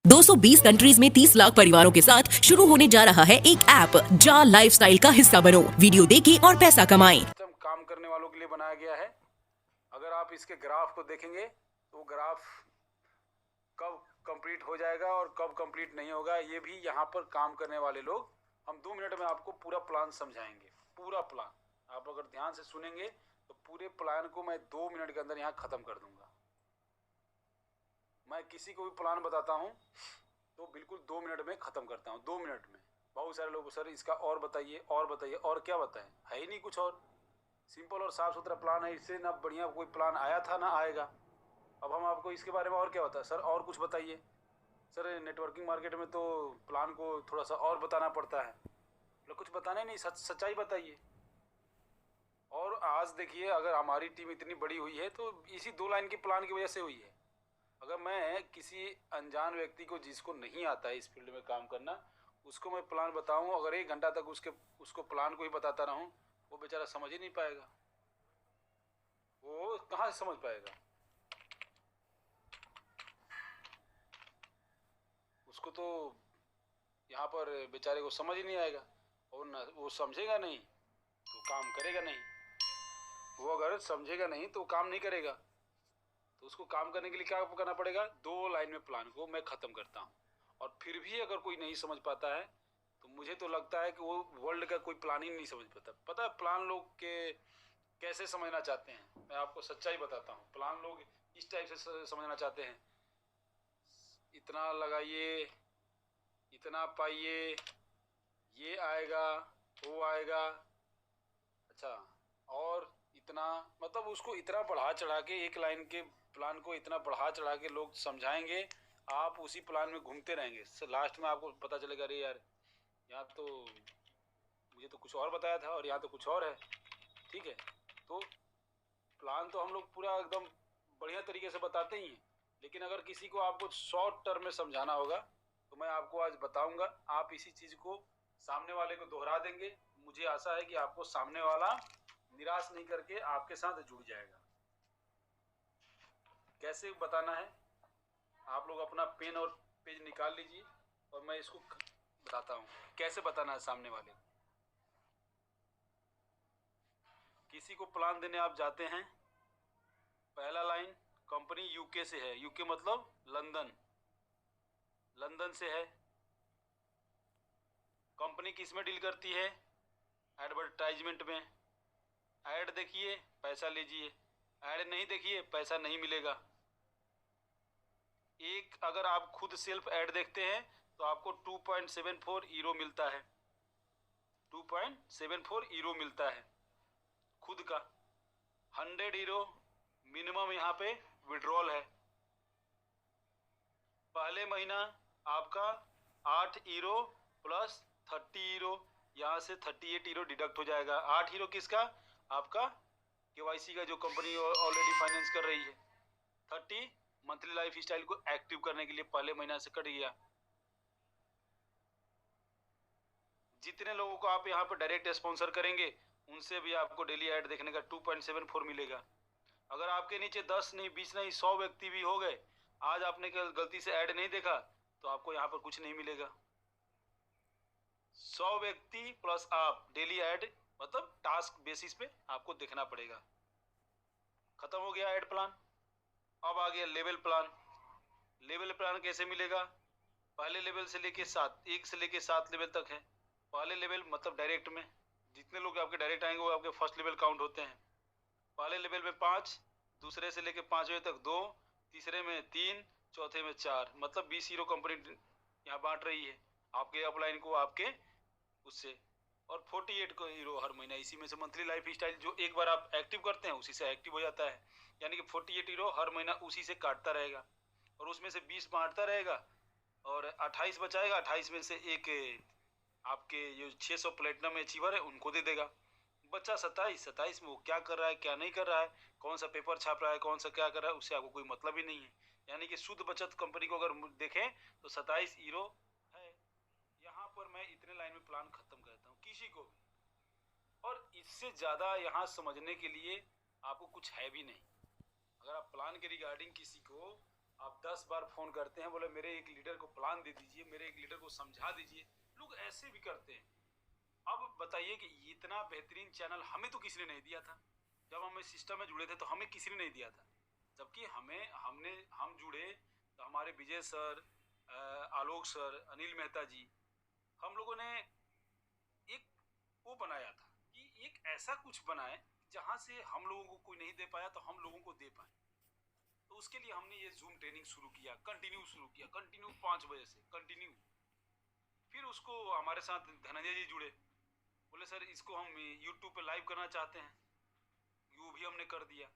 220 countries में 30 लाख परिवारों के साथ शुरू होने जा रहा है एक ऐप। जा लाइफस्टाइल का हिस्सा बनो, वीडियो देखें और पैसा कमाएं। काम करने वालों के लिए बनाया गया है। अगर आप इसके ग्राफ को देखेंगे तो ग्राफ कब कंप्लीट हो जाएगा और कब कंप्लीट नहीं होगा, ये भी यहाँ पर काम करने वाले लोग, हम 2 मिनट में आपको पूरा प्लान समझाएंगे। पूरा प्लान आप अगर ध्यान से सुनेंगे तो पूरे प्लान को मैं 2 मिनट के अंदर यहाँ ख़त्म कर दूंगा। मैं किसी को भी प्लान बताता हूँ तो बिल्कुल 2 मिनट में ख़त्म करता हूँ। 2 मिनट में। बहुत सारे लोग सर इसका और बताइए और बताइए, और क्या बताएं, है ही नहीं कुछ और। सिंपल और साफ़ सुथरा प्लान है, इससे ना बढ़िया कोई प्लान आया था ना आएगा। अब हम आपको इसके बारे में और क्या बताएं सर, और कुछ बताइए। सर नेटवर्किंग मार्केट में तो प्लान को थोड़ा सा और बताना पड़ता है, मतलब कुछ बताने नहीं, सच्चाई बताइए। और आज देखिए, अगर हमारी टीम इतनी बड़ी हुई है तो इसी 2 लाइन की प्लान की वजह से हुई है। अगर मैं किसी अनजान व्यक्ति को, जिसको नहीं आता है इस फील्ड में काम करना, उसको मैं प्लान बताऊं, अगर 1 घंटा तक उसको प्लान को ही बताता रहूं, वो बेचारा समझ ही नहीं पाएगा। वो कहाँ से समझ पाएगा? उसको तो यहाँ पर बेचारे को समझ ही नहीं आएगा, और न वो समझेगा नहीं तो काम करेगा नहीं। वो अगर समझेगा नहीं तो काम नहीं करेगा। तो उसको काम करने के लिए क्या करना पड़ेगा? 2 लाइन में प्लान को मैं ख़त्म करता हूँ। और फिर भी अगर कोई नहीं समझ पाता है तो मुझे तो लगता है कि वो वर्ल्ड का कोई प्लान ही नहीं समझ पाता। पता है प्लान लोग के कैसे समझना चाहते हैं? मैं आपको सच्चाई बताता हूँ। प्लान लोग इस टाइप से समझना चाहते हैं, इतना लगाइए, इतना पाइए, ये आएगा, वो आएगा, अच्छा, और इतना, मतलब उसको इतना बढ़ा चढ़ा के, एक लाइन के प्लान को इतना बढ़ा चढ़ा के लोग समझाएंगे, आप उसी प्लान में घूमते रहेंगे। लास्ट में आपको पता चलेगा, अरे यार यहाँ तो मुझे तो कुछ और बताया था और यहाँ तो कुछ और है। ठीक है, तो प्लान तो हम लोग पूरा एकदम बढ़िया तरीके से बताते ही हैं, लेकिन अगर किसी को आपको शॉर्ट टर्म में समझाना होगा तो मैं आपको आज बताऊंगा। आप इसी चीज़ को सामने वाले को दोहरा देंगे, मुझे आशा है कि आपको सामने वाला निराश नहीं करके आपके साथ जुड़ जाएगा। कैसे बताना है, आप लोग अपना पेन और पेज निकाल लीजिए और मैं इसको बताता हूँ कैसे बताना है सामने वाले को। किसी को प्लान देने आप जाते हैं, पहला लाइन, कंपनी यूके से है, यूके मतलब लंदन, लंदन से है। कंपनी किस में डील करती है? एडवर्टाइजमेंट में। ऐड देखिए, पैसा लीजिए, ऐड नहीं देखिए, पैसा नहीं मिलेगा। एक अगर आप खुद सेल्फ ऐड देखते हैं तो आपको 2.74 यूरो मिलता है, 2.74 यूरो मिलता है खुद का। 100 यूरो मिनिमम यहाँ पे विड्रॉल है। पहले महीना आपका 8 यूरो प्लस 30 यूरो, यहाँ से 38 यूरो डिडक्ट हो जाएगा। 8 यूरो किसका? आपका केवाईसी का, जो कंपनी ऑलरेडी फाइनेंस कर रही है। 30 मंथली लाइफ स्टाइल को एक्टिव करने के लिए पहले महीना से कट गया। जितने लोगों को आप यहाँ पर डायरेक्ट स्पॉन्सर करेंगे उनसे भी आपको डेली ऐड देखने का 2.74 मिलेगा। अगर आपके नीचे 10 नहीं, 20 नहीं, 100 व्यक्ति भी हो गए, आज आपने गलती से ऐड नहीं देखा तो आपको यहाँ पर कुछ नहीं मिलेगा। 100 व्यक्ति प्लस आप डेली ऐड, मतलब टास्क बेसिस पे आपको देखना पड़ेगा। खत्म हो गया ऐड प्लान। अब आ गया लेवल प्लान। लेवल प्लान कैसे मिलेगा? पहले लेवल से लेके 7, 1 से लेके 7 लेवल तक है। पहले लेवल मतलब डायरेक्ट में जितने लोग आपके डायरेक्ट आएंगे वो आपके फर्स्ट लेवल काउंट होते हैं। पहले लेवल में 5, दूसरे से लेके 5वें तक 2, तीसरे में 3, चौथे में 4, मतलब 20 यूरो कंपनी यहाँ बांट रही है आपके अपलाइन को, आपके उससे। और 48 को यूरो हर महीना, इसी में से मंथली लाइफ स्टाइल जो एक बार आप एक्टिव करते हैं उसी से एक्टिव हो जाता है। यानी कि 48 यूरो हर महीना उसी से काटता रहेगा और उसमें से 20 बांटता रहेगा और 28 बचाएगा। 28 में से एक आपके जो 600 प्लेटिनम अचीवर है उनको दे देगा। बच्चा 27 में वो क्या कर रहा है क्या नहीं कर रहा है, कौन सा पेपर छाप रहा है, कौन सा क्या कर रहा है, उससे आपको कोई मतलब ही नहीं है। यानी कि शुद्ध बचत कंपनी को अगर देखें तो 27 यूरो है। यहाँ पर मैं इतने लाइन में प्लान खत्म करता हूँ किसी को भी, और इससे ज़्यादा यहाँ समझने के लिए आपको कुछ है भी नहीं। अगर आप प्लान के रिगार्डिंग किसी को आप 10 बार फ़ोन करते हैं, बोले मेरे एक लीडर को प्लान दे दीजिए, मेरे एक लीडर को समझा दीजिए। लोग ऐसे भी करते हैं। अब बताइए कि इतना बेहतरीन चैनल हमें तो किसी ने नहीं दिया था। जब हम इस सिस्टम में जुड़े थे तो हमें किसी ने नहीं दिया था। जबकि हम जुड़े तो हमारे विजय सर, आलोक सर, अनिल मेहता जी, हम लोगों ने एक वो बनाया था कि एक ऐसा कुछ बनाए जहाँ से हम लोगों को कोई नहीं दे पाया तो हम लोगों को दे पाए। तो उसके लिए हमने ये जूम ट्रेनिंग शुरू किया, कंटिन्यू 5 बजे से कंटिन्यू। फिर उसको हमारे साथ धनंजय जी जुड़े, बोले सर इसको हम यूट्यूब पे लाइव करना चाहते हैं, वो भी हमने कर दिया।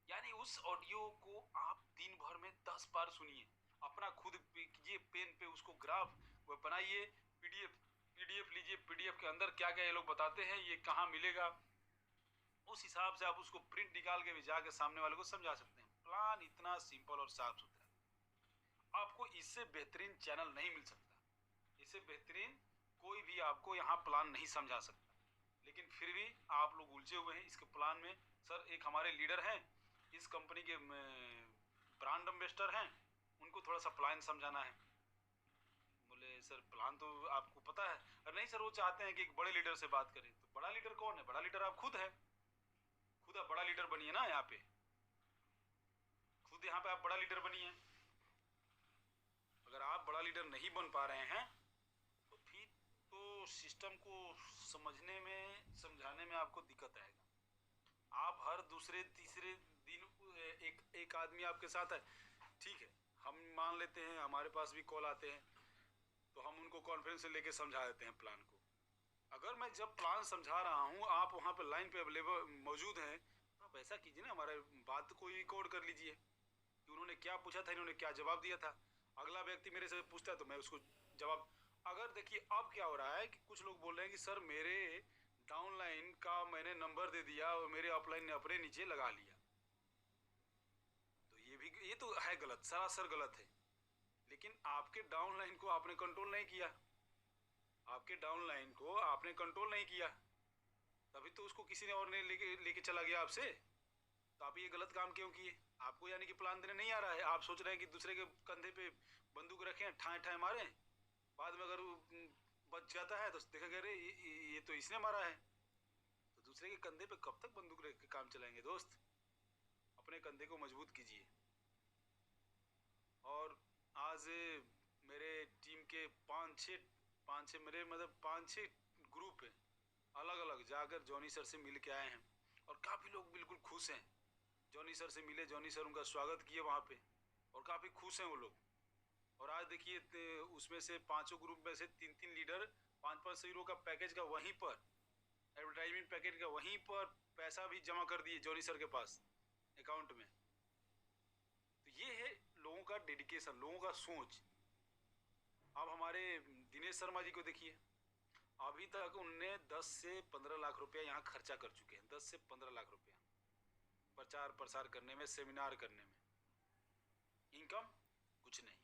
यानी उस ऑडियो को आप दिन भर में 10 बार सुनिए, अपना खुद कीजिए, पेन पे उसको ग्राफ वो बनाइए, पीडीएफ लीजिए, पीडीएफ के अंदर क्या क्या ये लोग बताते हैं, ये कहाँ मिलेगा, उस हिसाब से आप उसको प्रिंट निकाल के भी जाके सामने वाले को समझा सकते हैं। प्लान इतना सिंपल और साफ सुथरा, आपको इससे बेहतरीन चैनल नहीं मिल सकता, इससे बेहतरीन कोई भी आपको यहाँ प्लान नहीं समझा सकता। लेकिन फिर भी आप लोग उलझे हुए हैं इसके प्लान में। सर एक हमारे लीडर हैं, इस कंपनी के ब्रांड एम्बेसडर हैं, उनको थोड़ा सा प्लान समझाना है। बोले सर प्लान तो आपको पता है। अरे नहीं सर, वो चाहते हैं कि एक बड़े लीडर से बात करें। तो बड़ा लीडर कौन है? बड़ा लीडर आप खुद है, खुद आप बड़ा लीडर बनिए ना यहाँ पे, खुद यहाँ पे आप बड़ा लीडर बनिए। अगर आप बड़ा लीडर नहीं बन पा रहे हैं तो फिर तो सिस्टम को समझने में, समझाने में आपको दिक्कत आएगा। आप हर दूसरे तीसरे दिन एक आदमी आपके साथ है, ठीक है, हम मान लेते हैं, हमारे पास भी कॉल आते हैं तो हम उनको कॉन्फ्रेंस से लेके समझा देते हैं प्लान को। अगर मैं जब प्लान समझा रहा हूँ, आप वहाँ पे लाइन पे अवेलेबल मौजूद हैं, तो आप ऐसा कीजिए ना, हमारे बात को रिकॉर्ड कर लीजिए कि उन्होंने क्या पूछा था, इन्होंने क्या जवाब दिया था। अगला व्यक्ति मेरे से पूछता है तो मैं उसको जवाब। अगर देखिए अब क्या हो रहा है कि कुछ लोग बोल रहे हैं कि सर मेरे डाउनलाइन का मैंने नंबर दे दिया और मेरे अपलाइन ने अपने नीचे लगा लिया, तो ये तो है गलत, सरासर गलत है। लेकिन आपके डाउनलाइन को आपने कंट्रोल नहीं किया, आपके डाउनलाइन को आपने कंट्रोल नहीं किया, तभी तो उसको किसी ने और ने लेके चला गया आपसे। तो आप ये गलत काम क्यों किए? आपको यानी कि प्लान देने नहीं आ रहा है, आप सोच रहे हैं कि दूसरे के कंधे पे बंदूक रखें, ठाए ठाए मारें, बाद में अगर बच जाता है तो देखेंगे अरे ये तो इसने मारा है। तो दूसरे के कंधे पे कब तक बंदूक रख के काम चलाएंगे दोस्त? अपने कंधे को मजबूत कीजिए। और आज मेरे टीम के पाँच छः मेरे मतलब 5-6 ग्रुप हैं, अलग अलग जाकर जॉनी सर से मिल के आए हैं और काफ़ी लोग बिल्कुल खुश हैं। जॉनी सर से मिले, जॉनी सर उनका स्वागत किए वहाँ पे और काफ़ी खुश हैं वो लोग। और आज देखिए उसमें से 5 ग्रुप में से 3-3 लीडर 5-5 यूरो का पैकेज का वहीं पर, एडवर्टाइजमेंट पैकेज का वहीं पर पैसा भी जमा कर दिए जॉनी सर के पास अकाउंट में। तो ये है लोगों का डेडिकेशन, लोगों का सोच। अब हमारे दिनेश शर्मा जी को देखिए, अभी तक उनने 10 से 15 लाख रुपया यहाँ खर्चा कर चुके हैं, 10 से 15 लाख रुपया प्रचार प्रसार करने में, सेमिनार करने में। इनकम कुछ नहीं,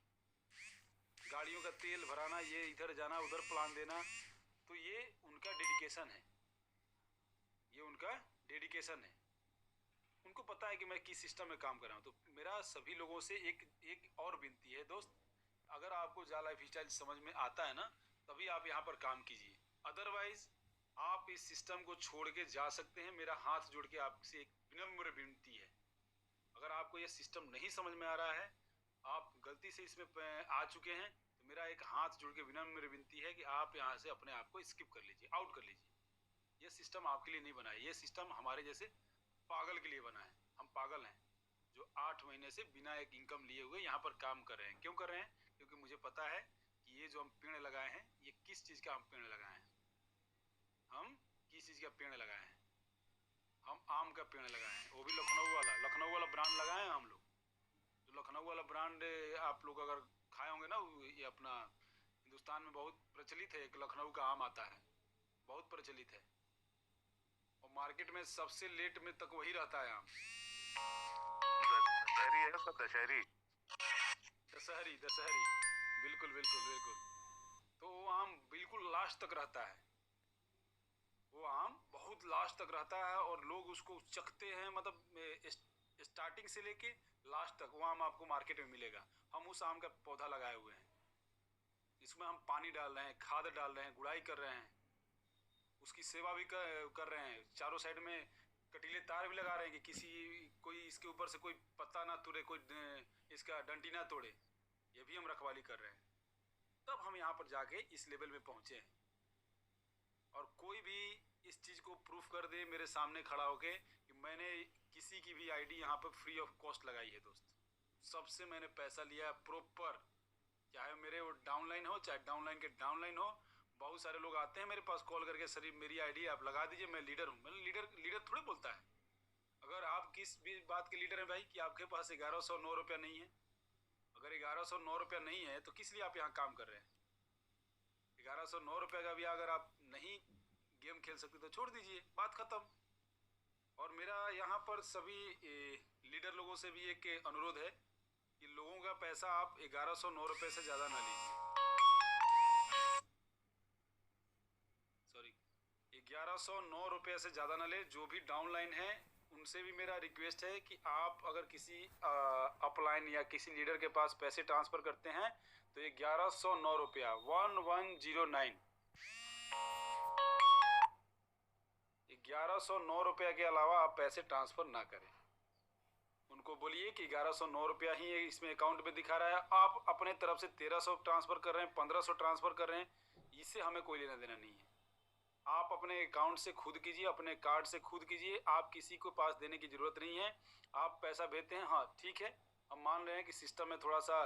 गाड़ियों का तेल भराना, ये इधर जाना उधर प्लान देना। तो ये उनका डेडिकेशन है, ये उनका डेडिकेशन है। उनको पता है कि मैं किस सिस्टम में काम कर रहा हूँ। तो मेरा सभी लोगों से एक और विनती है दोस्त, अगर आपको जा लाइफ स्टाइल समझ में आता है ना, तभी आप यहाँ पर काम कीजिए, अदरवाइज आप इस सिस्टम को छोड़ के जा सकते हैं। मेरा हाथ जोड़ के आपसे एक विनम्र विनती है, अगर आपको ये सिस्टम नहीं समझ में आ रहा है, आप गलती से इसमें आ चुके हैं, तो मेरा एक हाथ जोड़ के विनम्र विनती है कि आप यहाँ से अपने आप को स्किप कर लीजिए, आउट कर लीजिए। ये सिस्टम आपके लिए नहीं बना है, ये सिस्टम हमारे जैसे पागल के लिए बना है। हम पागल हैं जो 8 महीने से बिना एक इनकम लिए हुए यहाँ पर काम कर रहे हैं। क्यों कर रहे हैं? क्योंकि मुझे पता है कि ये जो हम पेड़ लगाए हैं, ये किस चीज़ का हम पेड़ लगाए हैं। हम किस चीज़ का पेड़ लगाए हैं? हम आम का पेड़ लगाए हैं, वो भी लखनऊ वाला ब्रांड लगाए हैं हम लोग। जो लखनऊ वाला ब्रांड आप लोग अगर खाए होंगे ना, ये अपना हिंदुस्तान में बहुत प्रचलित है, एक लखनऊ का आम आता है, बहुत प्रचलित है, और मार्केट में सबसे लेट में तक वही रहता है आम। दशहरी है सब, दशहरी दशहरी, बिल्कुल बिल्कुल बिल्कुल। तो वो आम बिल्कुल लास्ट तक रहता है, वो आम बहुत लास्ट तक रहता है और लोग उसको चखते हैं, मतलब स्टार्टिंग से लेके लास्ट तक वो आम आपको मार्केट में मिलेगा। हम उस आम का पौधा लगाए हुए हैं, इसमें हम पानी डाल रहे हैं, खाद डाल रहे हैं, गुड़ाई कर रहे हैं, उसकी सेवा भी कर रहे हैं। चारों साइड में कटीले तार भी लगा रहे हैं कि कोई इसके ऊपर से कोई पत्ता ना तोड़े, कोई इसका डंटी ना तोड़े, ये भी हम रखवाली कर रहे हैं। तब हम यहाँ पर जाके इस लेवल में पहुँचे हैं। और कोई भी इस चीज़ को प्रूफ कर दे मेरे सामने खड़ा होके कि मैंने किसी की भी आईडी यहाँ पर फ्री ऑफ कॉस्ट लगाई है दोस्त। सबसे मैंने पैसा लिया प्रॉपर, चाहे मेरे वो डाउनलाइन हो चाहे डाउनलाइन के डाउनलाइन हो। बहुत सारे लोग आते हैं मेरे पास कॉल करके, सर मेरी आईडी आप लगा दीजिए, मैं लीडर हूँ। मैंने लीडर थोड़ी बोलता है। अगर आप किस भी बात के लीडर हैं भाई कि आपके पास 1109 रुपया नहीं है, अगर 1109 रुपया नहीं है तो किस लिए आप यहाँ काम कर रहे हैं? 1109 रुपये का भी अगर आप नहीं गेम खेल सकते तो छोड़ दीजिए, बात खत्म। और मेरा यहाँ पर सभी लीडर लोगों से भी एक अनुरोध है कि लोगों का पैसा आप 1109 रुपये से ज़्यादा ना लीजिए। सॉरी, 1109 रुपये से ज़्यादा ना ले। जो भी डाउनलाइन है उनसे भी मेरा रिक्वेस्ट है कि आप अगर किसी अपलाइन या किसी लीडर के पास पैसे ट्रांसफ़र करते हैं तो 1109 रुपया 1109 1109 रुपया के अलावा आप पैसे ट्रांसफ़र ना करें। उनको बोलिए कि 1109 रुपया ही इसमें अकाउंट में दिखा रहा है, आप अपने तरफ से 1300 ट्रांसफ़र कर रहे हैं, 1500 ट्रांसफ़र कर रहे हैं, इससे हमें कोई लेना देना नहीं है। आप अपने अकाउंट से खुद कीजिए, अपने कार्ड से खुद कीजिए, आप किसी को पास देने की ज़रूरत नहीं है। आप पैसा भेजते हैं, हाँ ठीक है, हम मान रहे हैं कि सिस्टम में थोड़ा सा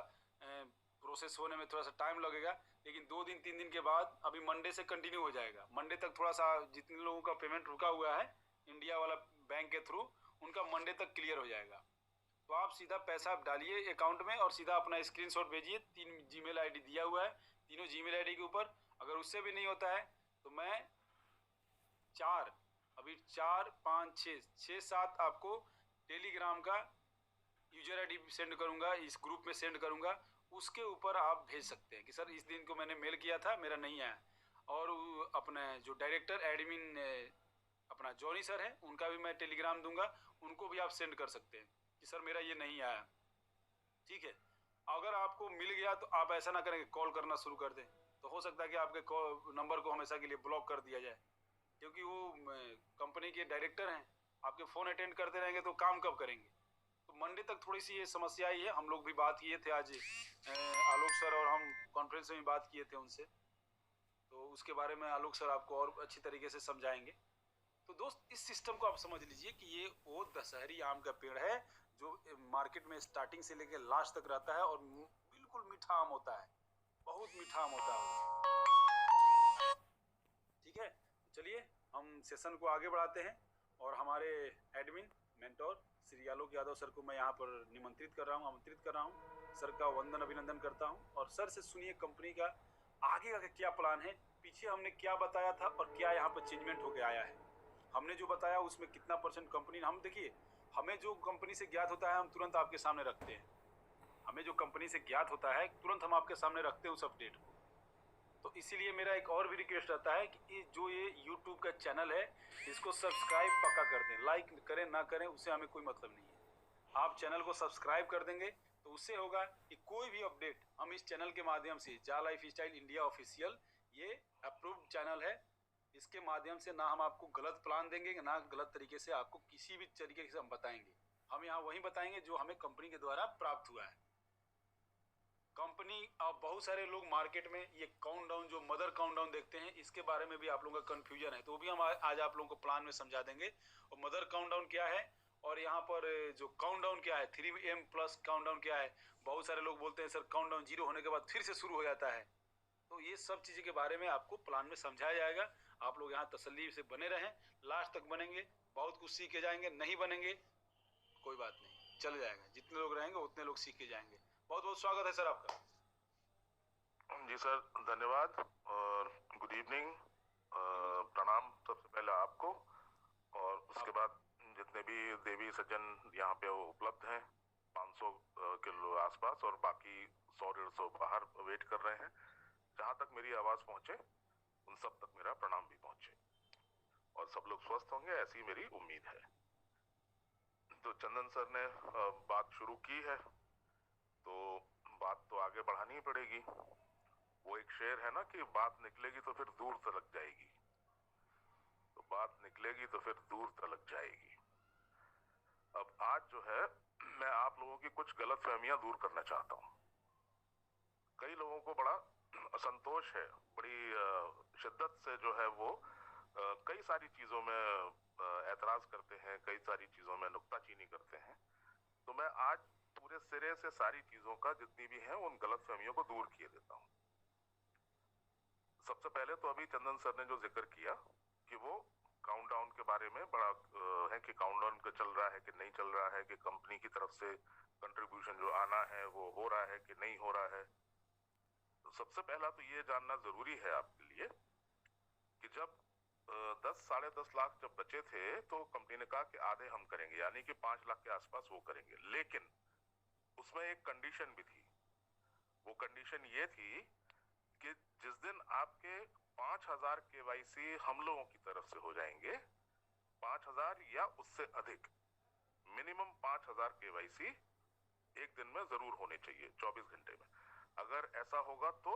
प्रोसेस होने में थोड़ा सा टाइम लगेगा, लेकिन 2 दिन 3 दिन के बाद अभी मंडे से कंटिन्यू हो जाएगा। मंडे तक थोड़ा सा जितने लोगों का पेमेंट रुका हुआ है इंडिया वाला बैंक के थ्रू, उनका मंडे तक क्लियर हो जाएगा। तो आप सीधा पैसा डालिए अकाउंट में और सीधा अपना स्क्रीनशॉट भेजिए। 3 जीमेल आईडी दिया हुआ है, तीनों जीमेल आईडी के ऊपर। अगर उससे भी नहीं होता है तो मैं 4 5 6 7 आपको टेलीग्राम का यूजर आईडी सेंड करूंगा, इस ग्रुप में सेंड करूंगा। उसके ऊपर आप भेज सकते हैं कि सर इस दिन को मैंने मेल किया था, मेरा नहीं आया। और अपने जो डायरेक्टर एडमिन अपना जॉनी सर है, उनका भी मैं टेलीग्राम दूंगा, उनको भी आप सेंड कर सकते हैं कि सर मेरा ये नहीं आया। ठीक है, अगर आपको मिल गया तो आप ऐसा ना करें कि कॉल करना शुरू कर दें, तो हो सकता है कि आपके नंबर को हमेशा के लिए ब्लॉक कर दिया जाए, क्योंकि वो कंपनी के डायरेक्टर हैं। आपके फ़ोन अटेंड करते रहेंगे तो काम कब करेंगे? तो मंडे तक थोड़ी सी ये समस्या आई है। हम लोग भी बात किए थे आज, आलोक सर और हम कॉन्फ्रेंस में भी बात किए थे उनसे, तो उसके बारे में आलोक सर आपको और अच्छी तरीके से समझाएंगे। तो दोस्त, इस सिस्टम को आप समझ लीजिए कि ये वो दशहरी आम का पेड़ है जो मार्केट में स्टार्टिंग से लेकर लास्ट तक रहता है और बिल्कुल मीठा आम होता है, बहुत मीठा आम होता है। ठीक है, चलिए हम सेशन को आगे बढ़ाते हैं। और हमारे admin mentor Shri Alok Yadav sir को मैं यहाँ पर आमंत्रित कर रहा हूँ। सर का वंदन अभिनंदन करता हूँ और सर से सुनिए कंपनी का आगे का क्या प्लान है, पीछे हमने क्या बताया था और क्या यहाँ पर चेंजमेंट होके आया है। हमने जो बताया उसमें कितना परसेंट कंपनी, हम देखिए, हमें जो कंपनी से ज्ञात होता है हम तुरंत आपके सामने रखते हैं। हमें जो कंपनी से ज्ञात होता है तुरंत हम आपके सामने रखते हैं उस अपडेट को। तो इसीलिए मेरा एक और भी रिक्वेस्ट रहता है कि ये YouTube का चैनल है, इसको सब्सक्राइब पक्का कर दें। लाइक करें ना करें उससे हमें कोई मतलब नहीं है। आप चैनल को सब्सक्राइब कर देंगे तो उससे होगा कि कोई भी अपडेट हम इस चैनल के माध्यम से, जा लाइफ स्टाइल इंडिया ऑफिशियल, ये अप्रूव्ड चैनल है, इसके माध्यम से ना हम आपको गलत प्लान देंगे, ना गलत तरीके से आपको किसी भी तरीके से हम बताएंगे। हम यहाँ वही बताएंगे जो हमें कंपनी के द्वारा प्राप्त हुआ है। कंपनी, अब बहुत सारे लोग मार्केट में ये काउंटडाउन, जो मदर काउंटडाउन देखते हैं, इसके बारे में भी आप लोगों का कंफ्यूजन है, तो भी हम आज आप लोगों को प्लान में समझा देंगे। और मदर काउंटडाउन क्या है और यहाँ पर जो काउंटडाउन क्या है, 3M प्लस काउंटडाउन क्या है। बहुत सारे लोग बोलते हैं सर काउंटडाउन 0 होने के बाद फिर से शुरू हो जाता है। तो ये सब चीज़ें के बारे में आपको प्लान में समझाया जाएगा। आप लोग यहाँ तसल्ली से बने रहें, लास्ट तक बनेंगे, बहुत कुछ सीख के जाएंगे। नहीं बनेंगे कोई बात नहीं, चल जाएगा। जितने लोग रहेंगे उतने लोग सीख के जाएंगे। बहुत बहुत स्वागत है सर आपका। जी सर, धन्यवाद और गुड इवनिंग। प्रणाम सबसे पहले आपको, और उसके बाद जितने भी देवी सज्जन यहाँ पे उपलब्ध हैं, 500 के आसपास, और बाकी 100-150 बाहर वेट कर रहे हैं। जहाँ तक मेरी आवाज़ पहुँचे उन सब तक मेरा प्रणाम भी पहुँचे और सब लोग स्वस्थ होंगे, ऐसी मेरी उम्मीद है। तो चंदन सर ने बात शुरू की है, तो बात तो आगे बढ़ानी ही पड़ेगी। वो एक शेर है ना कि बात निकलेगी तो फिर दूर तलक जाएगी, तो बात निकलेगी तो फिर दूर तलक जाएगी। अब आज जो है मैं आप लोगों की कुछ गलतफहमियां दूर करना चाहता हूं। कई लोगों को बड़ा असंतोष है, बड़ी शिद्दत से जो है वो कई सारी चीजों में ऐतराज करते हैं, कई सारी चीजों में नुक्ताचीनी करते हैं। तो मैं आज पूरे सिरे से सारी चीजों का जितनी भी है उन गलतफहमियों को दूर किए देता हूं। सबसे पहले तो अभी चंदन सर ने जो जिक्र किया कि वो काउंटडाउन के बारे में बड़ा है कि काउंटडाउन का चल रहा है कि नहीं चल रहा है, कि कंपनी की तरफ से कंट्रीब्यूशन जो आना है वो हो रहा है कि नहीं हो रहा है। तो सबसे पहला तो ये जानना जरूरी है आपके लिए कि जब 10-10.5 लाख जब बचे थे तो कंपनी ने कहा कि आधे हम करेंगे, यानी कि 5 लाख के आसपास वो करेंगे। लेकिन उसमें एक कंडीशन भी थी। वो कंडीशन ये थी कि जिस दिन आपके 5,000 केवाईसी हम लोगों की तरफ से हो जाएंगे, 5,000 या उससे अधिक, मिनिमम 5,000 केवाईसी एक दिन में जरूर होने चाहिए 24 घंटे में। अगर ऐसा होगा तो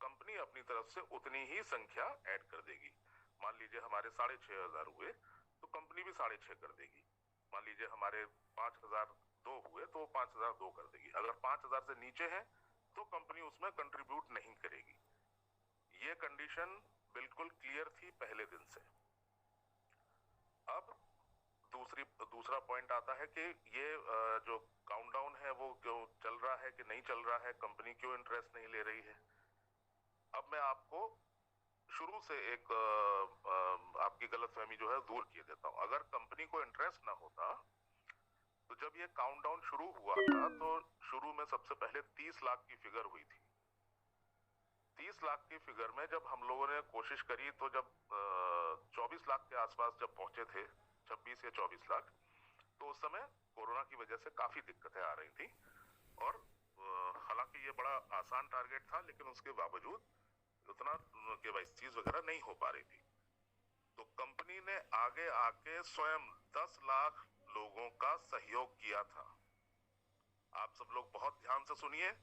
कंपनी अपनी तरफ से उतनी ही संख्या ऐड कर देगी। मान लीजिए हमारे 6,500 हुए तो कंपनी भी 6,500 कर देगी। मान लीजिए हमारे 5,002 हुए तो 5,002 कर देगी। अगर 5,000 से नीचे है तो कंपनी उसमें कंट्रीब्यूट नहीं करेगी। ये कंडीशन बिल्कुल क्लियर थी पहले दिन से। अब दूसरा पॉइंट आता है कि ये जो काउंटडाउन है वो क्यों चल रहा है कि नहीं चल रहा है, कंपनी क्यों इंटरेस्ट नहीं ले रही है। अब मैं आपको शुरू से एक आपकी गलतफहमी जो है दूर किए देता हूं। अगर कंपनी को इंटरेस्ट ना होता तो जब ये काउंटडाउन शुरू हुआ था तो शुरू में सबसे पहले 30 लाख की फिगर हुई थी। 30 लाख की फिगर में जब हम लोगों ने कोशिश करी तो जब 24 लाख के आसपास जब पहुंचे थे, 26 या 24 लाख, तो उस समय कोरोना की वजह से काफी दिक्कतें आ रही थी। और हालांकि ये बड़ा आसान टारगेट था, लेकिन उसके बावजूद उतना केवाईसी वगैरह नहीं हो पा रही थी। तो कंपनी ने आगे आके स्वयं 10 लाख लोगों का सहयोग किया था। आप सब लोग बहुत ध्यान से सुनिए,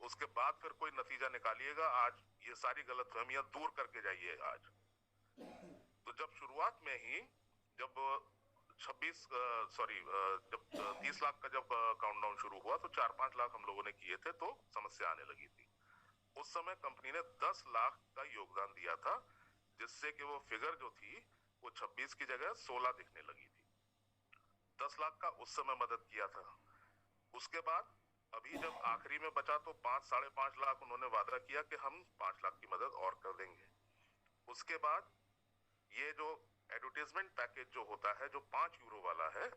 उसके बाद फिर कोई नतीजा निकालिएगा। आज ये सारी गलतफहमियां दूर करके जाइए आज। तो जब शुरुआत में ही जब 30 लाख का जब काउंटडाउन शुरू हुआ तो 4-5 लाख हम लोगों ने किए थे, तो समस्या आने लगी थी। उस समय कंपनी ने 10 लाख का योगदान दिया था, जिससे कि वो फिगर जो थी वो 26 की जगह 16 दिखने लगी थी। 10 लाख का उस समय मदद किया था। उसके बाद अभी जब आखिरी में बचा तो 5-5.5 लाख उन्होंने वादा किया कि हम 5 लाख की मदद और कर देंगे। उसके बाद ये जो एडवर्टाइजमेंट पैकेज जो होता है, जो 5 यूरो वाला है,